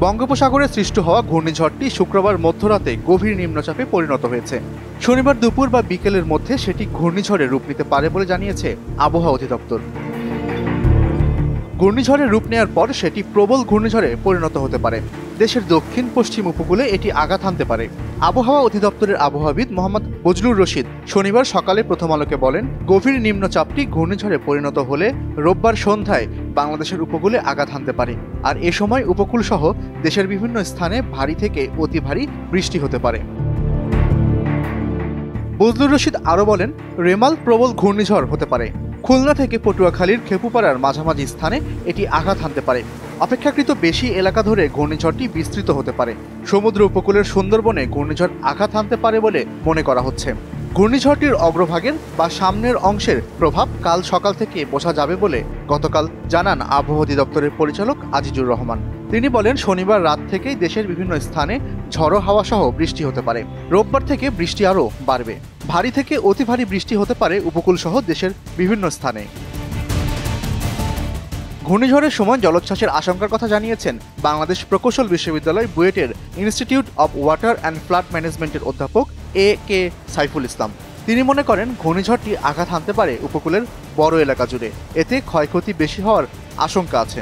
বঙ্গোপসাগরে সৃষ্টি হওয়া ঘূর্ণিঝড়টি শুক্রবার মধ্যরাতে গভীর নিম্নচাপে পরিণত হয়েছে। শনিবার দুপুর বা বিকেলের মধ্যে সেটি ঘূর্ণিঝড়ে রূপ নিতে পারে বলে জানিয়েছে আবহাওয়া অধিদপ্তর। ঘূর্ণিঝড়ের রূপ নেওয়ার পর সেটি প্রবল ঘূর্ণিঝড়ে পরিণত হতে পারে। দেশের দক্ষিণ পশ্চিম উপকূলে এটি আঘাত হানতে পারে। আবহাওয়া অধিদপ্তরের আবহাওয়াবিদ মোহাম্মদ বজলুর রশিদ শনিবার সকালে প্রথম আলোকে বলেন, গভীর নিম্নচাপটি ঘূর্ণিঝড়ে পরিণত হলে রোববার সন্ধ্যায় বাংলাদেশের উপকূলে আঘাত হানতে পারে। আর এ সময় উপকূল সহ দেশের বিভিন্ন স্থানে ভারী থেকে অতি ভারী বৃষ্টি হতে পারে। বজলুর রশিদ আরও বলেন, রেমাল প্রবল ঘূর্ণিঝড় হতে পারে। খুলনা থেকে পটুয়াখালীর খেপুপাড়ার মাঝামাঝি স্থানে এটি আঘাত হানতে পারে। অপেক্ষাকৃত বেশি এলাকা ধরে ঘূর্ণিঝড়টি বিস্তৃত হতে পারে। সমুদ্র উপকূলের সুন্দরবনে ঘূর্ণিঝড় আঘাত হানতে পারে বলে মনে করা হচ্ছে। ঘূর্ণিঝড়টির অগ্রভাগের বা সামনের অংশের প্রভাব কাল সকাল থেকে বোঝা যাবে বলে গতকাল জানান আবহাওয়া অধিদপ্তরের পরিচালক আজিজুর রহমান। তিনি বলেন, শনিবার রাত থেকেই দেশের বিভিন্ন স্থানে ঝড়ো হাওয়া সহ বৃষ্টি হতে পারে। রোববার থেকে বৃষ্টি আরও বাড়বে। ভারী থেকে অতি ভারী বৃষ্টি হতে পারে উপকূল সহ দেশের বিভিন্ন স্থানে। ঘূর্ণিঝড়ের সময় জলোচ্ছ্বাসের আশঙ্কার কথা জানিয়েছেন বাংলাদেশ প্রকৌশল বিশ্ববিদ্যালয় বুয়েটের institute of water and flood ম্যানেজমেন্টের অধ্যাপক A.K. সাইফুল ইসলাম। তিনি মনে করেন, ঘূর্ণিঝড়টি আঘাত হানতে পারে উপকূলের বড় এলাকা জুড়ে। এতে ক্ষয়ক্ষতি বেশি হওয়ার আশঙ্কা আছে।